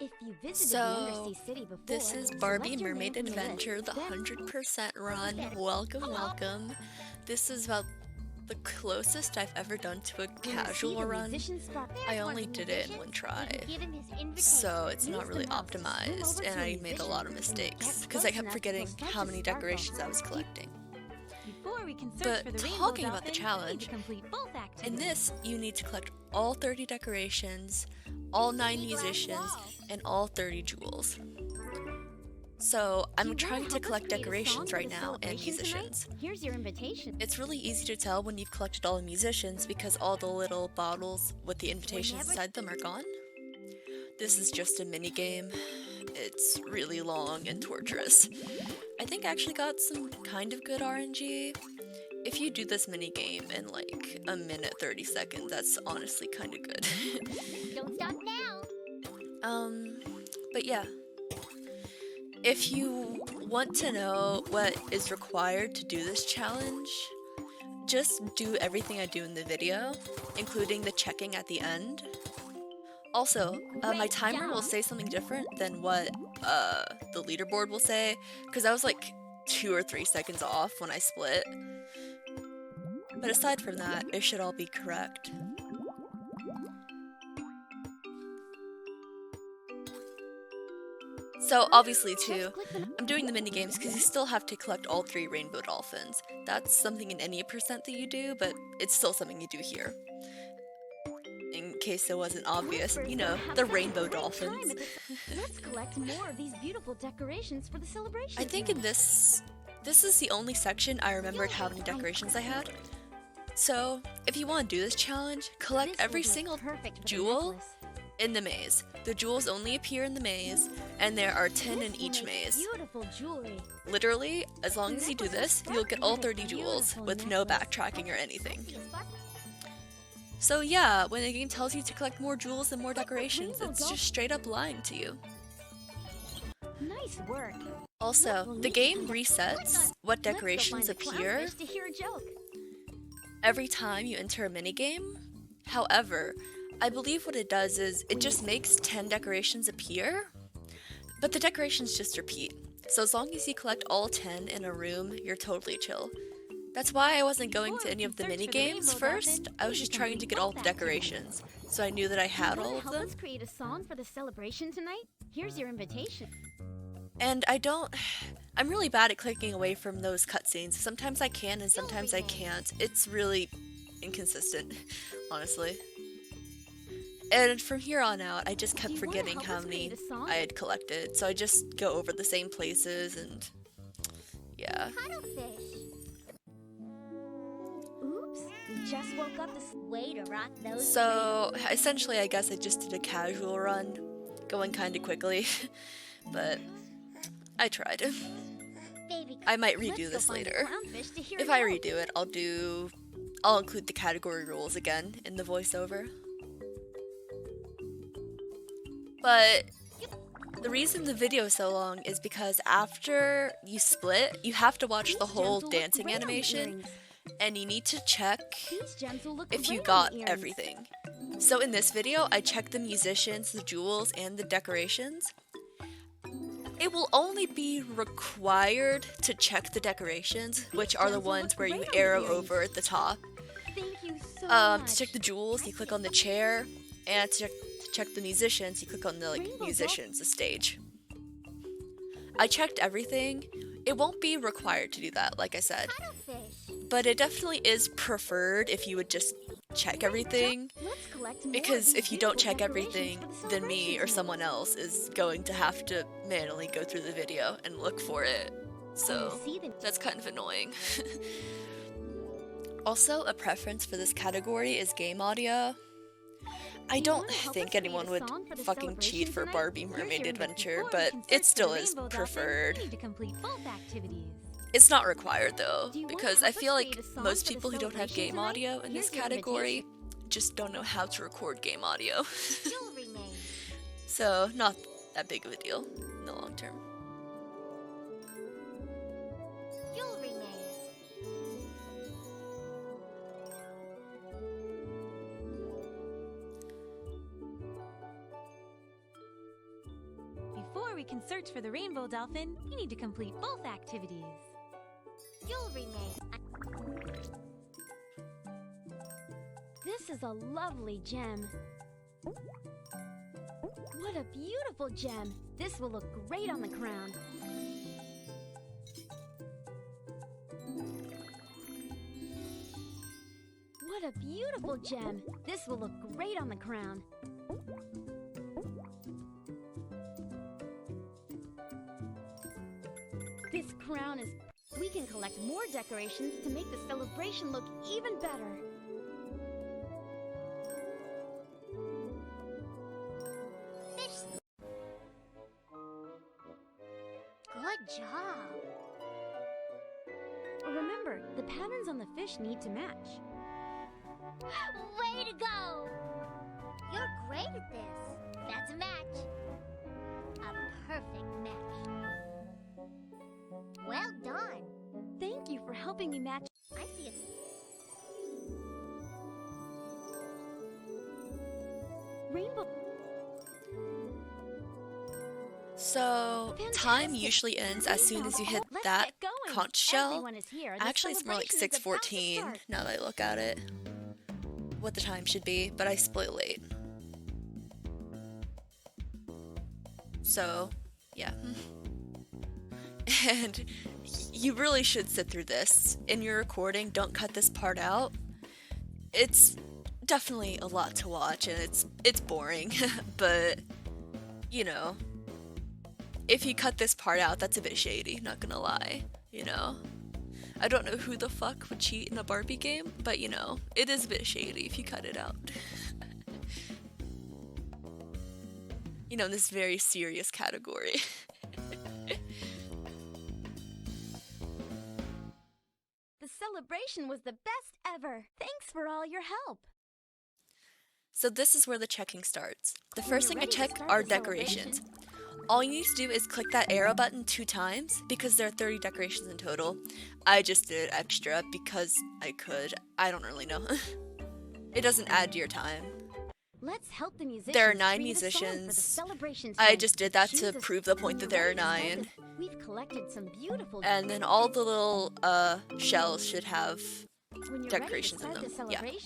If you visited the Undersea City before, this is Barbie select your Mermaid man from the Adventure, list. the 100% run. Welcome, welcome. This is about the closest I've ever done to a casual run. I only did it in one try, so it's not really optimized, and I made a lot of mistakes because I kept forgetting how many decorations I was collecting. But talking about the challenge, in this you need to collect all 30 decorations, all 9 musicians, and all 30 jewels. So I'm trying to collect decorations right now and musicians. Here's your invitation. It's really easy to tell when you've collected all the musicians because all the little bottles with the invitations inside them are gone. This is just a mini game. It's really long and torturous. I think I actually got some kind of good RNG. If you do this mini game in like a minute 30 seconds, that's honestly kind of good. Don't stop now. But yeah. If you want to know what is required to do this challenge, just do everything I do in the video, including the checking at the end. Also, my timer will say something different than what the leaderboard will say, because I was like 2 or 3 seconds off when I split. But aside from that, it should all be correct. So obviously too, I'm doing the mini games because you still have to collect all 3 rainbow dolphins. That's something in any percent that you do, but it's still something you do here. In case it wasn't obvious, you know, the rainbow dolphins. Let's collect more of these beautiful decorations for the celebration. I think in this is the only section I remembered how many decorations I had. So, if you want to do this challenge, collect every single jewel in the maze. The jewels only appear in the maze, and there are 10 in each maze. Beautiful jewelry. Literally, as long as you do this, you'll get all 30 jewels with no backtracking or anything. So yeah, when the game tells you to collect more jewels and more decorations, it's just straight up lying to you. Nice work. Also, the game resets what decorations appear every time you enter a minigame. However, I believe what it does is it just makes 10 decorations appear, but the decorations just repeat. So as long as you collect all 10 in a room, you're totally chill. That's why I wasn't going to any of the mini games first. I was just trying to get all the decorations, so I knew that I had all of them. Let's create a song for the celebration tonight. Here's your invitation. And I'm really bad at clicking away from those cutscenes. Sometimes I can and sometimes I can't. It's really inconsistent, honestly. And from here on out, I just kept forgetting how many I had collected, so I just go over the same places and yeah. Oops, we just woke up this way to rock those. So essentially, I guess I just did a casual run, going kind of quickly, but I tried. I might redo this later. If I redo it, I'll include the category rules again in the voiceover. But the reason the video is so long is because after you split, you have to watch the whole dancing animation, and you need to check if you got everything. So in this video, I checked the musicians, the jewels, and the decorations. It will only be required to check the decorations, which are the ones where you arrow over at the top. To check the jewels, you click on the chair, and to check the musicians, you click on the musicians, the stage. I checked everything. It won't be required to do that, like I said. But it definitely is preferred if you would just check everything. Because if you don't check everything, then me or someone else is going to have to manually go through the video and look for it. So that's kind of annoying. Also, a preference for this category is game audio. I don't think anyone would fucking cheat for Barbie Mermaid Adventure, but it still is preferred. It's not required though, because I feel like most people who don't have game audio in this category just don't know how to record game audio. So, not that big of a deal in the long term. we can search for the rainbow dolphin, we need to complete both activities. Jewelry maid. This is a lovely gem. What a beautiful gem. This will look great on the crown. What a beautiful gem. This will look great on the crown. This crown is... We can collect more decorations to make the celebration look even better. Fish. Good job. Remember, the patterns on the fish need to match. Way to go! You're great at this. That's a match. A perfect match. Well done. Thank you for helping me match. I see it. Rainbow. So, time usually ends as soon as you hit that conch shell. Actually, it's more like 6:14 now that I look at it. What the time should be, but I split late. So, yeah. And you really should sit through this. In your recording, don't cut this part out. It's definitely a lot to watch, and it's boring, but, you know, if you cut this part out, that's a bit shady, not gonna lie, you know? I don't know who the fuck would cheat in a Barbie game, but you know, it is a bit shady if you cut it out. You know, in this very serious category. The celebration was the best ever. Thanks for all your help. So this is where the checking starts. The first thing to check are decorations. All you need to do is click that arrow button 2 times because there are 30 decorations in total. I just did extra because I could. I don't really know. It doesn't add to your time. Let's help the musicians. There are 9 create a song for the musicians. celebration I tonight. just did that Choose to a prove the point that there are 9. We've collected some beautiful. And then all the little shells should have When you're ready to decorations in start them. the Yeah. celebration,